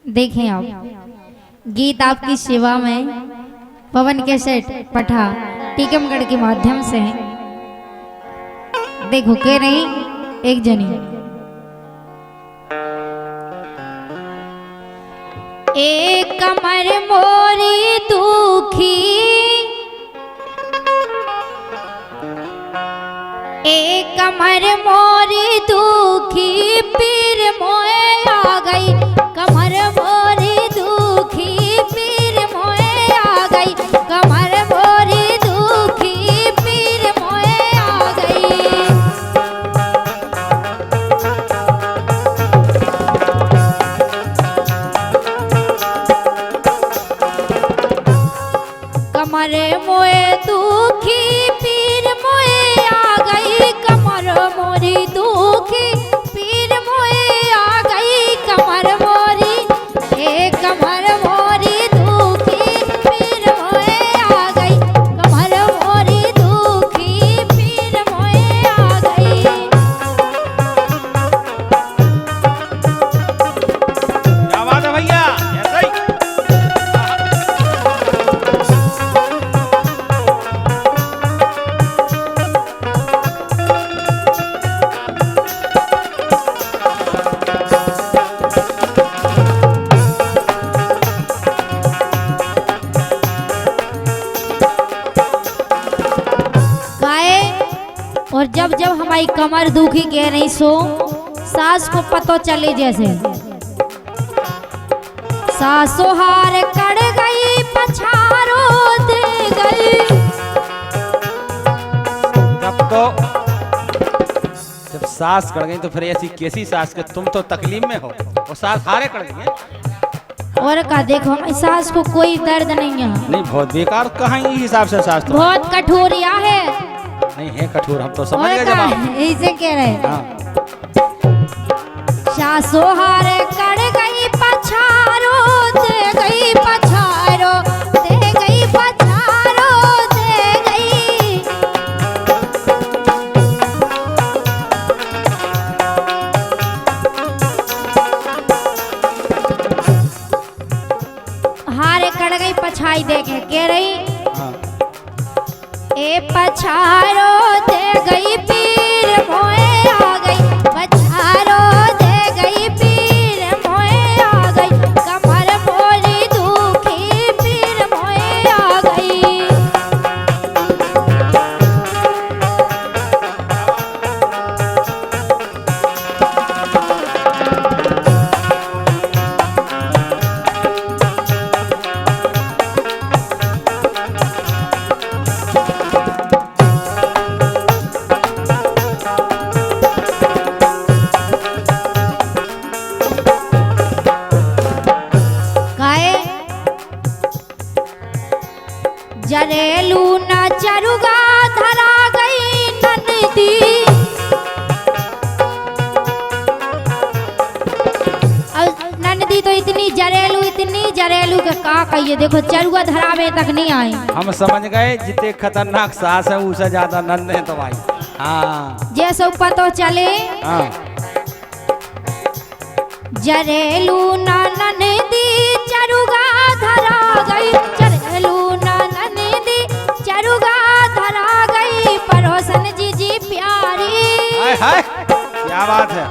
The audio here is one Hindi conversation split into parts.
देखें आप गीत आपकी सेवा में पवन कैसेट पठा टीकमगढ़ के माध्यम से है। देखो कह रही एक जनी एक कमर मोरी दुखी एक कमर मोरी दुखी पीर मोए आ गई कमर मोरी दुखी पीर मोए आ गई कमर मोरी दुखी पीर मोए आ गई कमर मोए दुखी पीर मोए आ गई कमर मोरी दुखी पीर मोए आ गई कमर मोरी एक कमर मोरी दुखी पीर मोए आ गई कमर मोरी दुखी पीर मोए आ गई। क्या बात है भैया, ऐसा ही। और जब जब हमारी कमर दुखी कह रही सो सास को पतो चले जैसे सासो हार कड़ गई पछारो दे गई। जब सास कड़ गई तो फिर ऐसी कैसी सास के तुम तो तकलीफ में हो और सास हारे कड़ गई है। और का देखो हमारी सास को कोई दर्द नहीं है। नहीं बहुत बेकार कहाँ इस हिसाब से सास तो बहुत कठोरिया है। नहीं है कठोर, हम तो समझ गए जवाब। ऐसे कह रहे हाँ। सासो हार कड़ गई पछारो दे गई पछारो दे गई पछारो दे गई। हारे कड़ गई पछाई देखे कह रही हाँ। ए पछारो दे गई पीर मोए आ गई पछारो दे गई पीर मोए आ गई कमर मोरी दुखी पीर मोए आ गई। जरेलू न चरुगा धरा गई नंदी नंदी तो इतनी जरेलू के का कहिए देखो चरुगा धरावे तक नहीं आई। हम समझ गए जितने खतरनाक सास है उससे ज्यादा नंद है तो भाई। हाँ जैसे पतो चले हाँ। जरेलू न नंदी चरुगा धरा गई जरेलू न नंदी चरुगा धरा गई परोसन जी प्यारी। हाय हाय क्या बात है।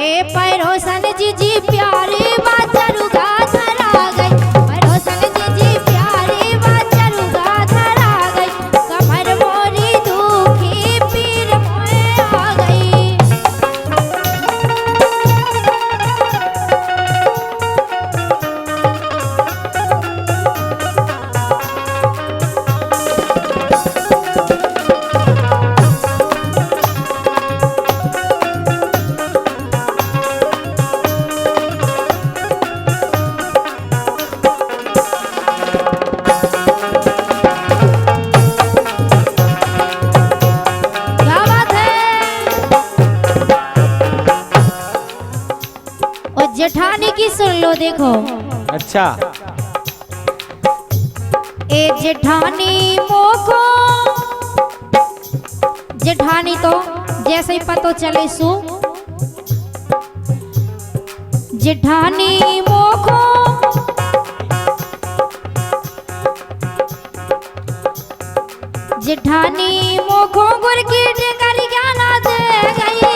ए परोसन जी प्यारी बा चरुगा धरा गई परोसन जी प्यारी बा चरुगा धरा गई कमर मोरी दुखी पीर मोए आ गई। जेठानी की सुन लो देखो। अच्छा ए जेठानी मोको जेठानी तो जैसे ही पतो चले सु जेठानी मोको जिठानी मोखों गुर की टेकर ज्ञाना दे गई।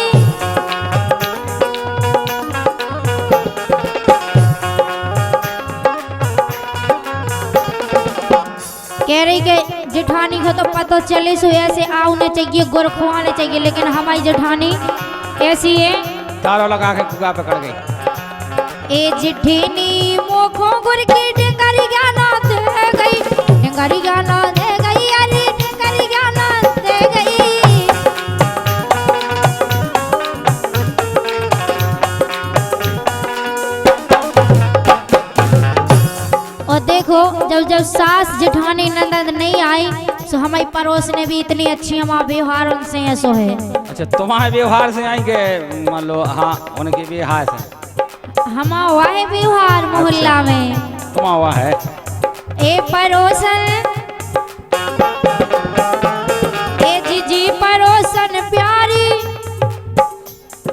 कह रही कि जेठानी को तो पता चले सो ऐसे आने चाहिए गुर खुआने चाहिए, लेकिन हमारी जेठानी ऐसी है तारों लगा के कुआ पकड़ गई। ए जिठनी मोखों गुर की टेकर ज्ञाना दे गई, टेकर ज्ञाना दे गई, अरे टेकर ज्ञाना दे गई। और देखो जब जब सास जेठानी ननद नहीं आई तो हमारी पड़ोस ने भी इतनी अच्छी हमारा व्यवहार उनसे ऐसो है। अच्छा तुम्हारे व्यवहार से आएंगे, मान लो हाँ उनके व्यवहार से हमारा हुआ है व्यवहार मोहल्ला में, तुम्हारा हुआ है। ए पड़ोसन ए जीजी पड़ोसन प्यारी,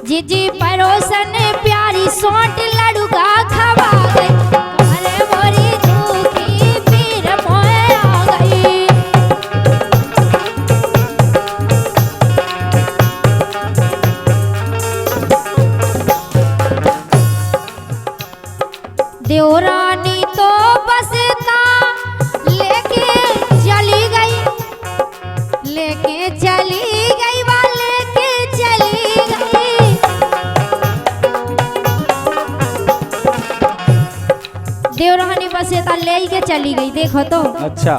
जीजी पड़ोसन प्यारी सोट लड़ुका खवा गई, अरे मोरी दुखी पीर मोए आ गई। देवरानी तो बसता लेके चली गई, लेके चली गई, लेके चली गई। देवरानी बसेता ले के चली गई, देखो तो। अच्छा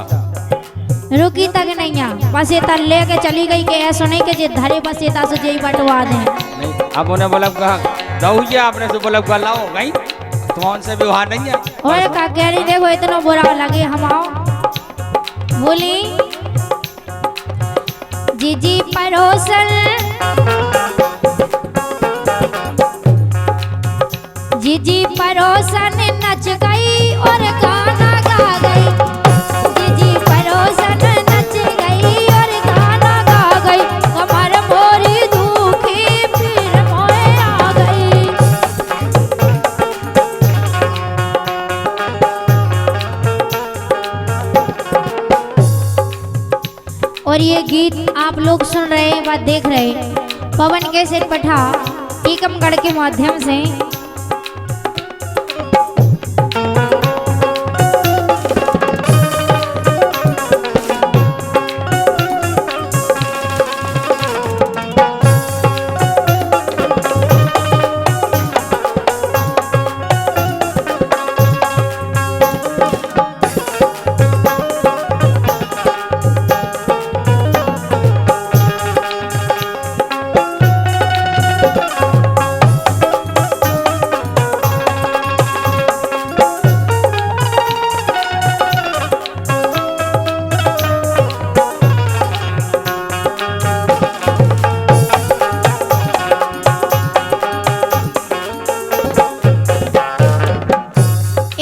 रुकी तक नहीं आ, बसेता लेके चली गई के ऐसा नहीं कि जे धरे बसेता से जेई बटवा दे। नहीं अब उन्हें बोला दौड़िए आपने से बोला लाओ गई, तुम उनसे व्यवहार नहीं है। और का कह रही देखो इतना बुरा लगे हम आओ। बोली जीजी पड़ोसन, जीजी पड़ोसन नच गई और गाना गा गई, जीजी पड़ोसन नच गई और गाना गा गई, कमर मोरी दुखी पीर मोए आ गई। और ये गीत आप लोग सुन रहे हैं व देख रहे हैं पवन कैसेट पठा टीकमगढ़ के माध्यम से।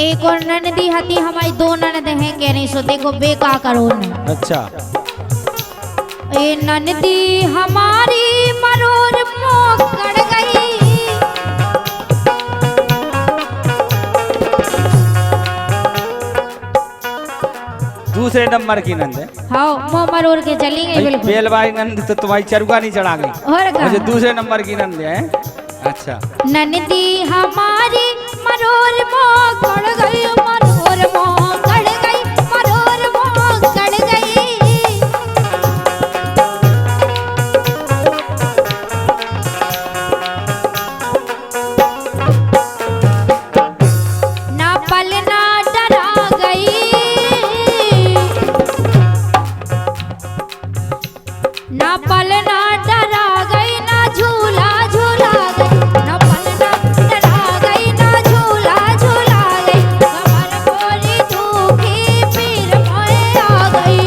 एक और ननदी हती, हमारी दो ननद हैं कह रही सो देखो बेका करो न। अच्छा ए ननदी हमारी मरोर मोकड़ गई, दूसरे नंबर की नंद है। हाँ मुँह मरोड़ के चली गई बिल्कुल। बेलवाई नंद तो तुम्हारी चरुआ नहीं चढ़ा गई, और का मुझे दूसरे नंबर की नंद है। अच्छा ननदी हमारी मरोर मोकड़ गई, मरोर मोकड़ गई, मरोर मोकड़ गई। ना पल ना डरा गई, ना पल ना डरा गई, ना झूला झूला गई, ना पल ना डरा गई, ना झूला झूला गई, कमर मोरी दुखी पीर मोए आ गई।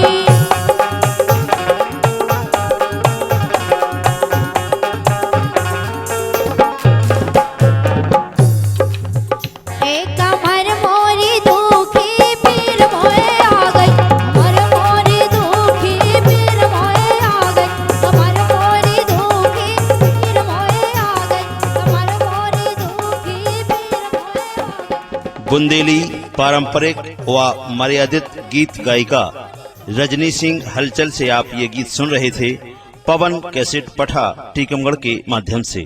ए कमर मोरी दुखी पीर मोए आ गई, कमर मोरी दुखी पीर मोए आ गई, कमर मोरी दुखी पीर मोए आ गई, कमर मोरी दुखी पीर मोए आ गई। बुंदेली पारंपरिक व मर्यादित गीत गायिका रजनी सिंह हलचल से आप ये गीत सुन रहे थे पवन कैसेट पठा टीकमगढ़ के माध्यम से।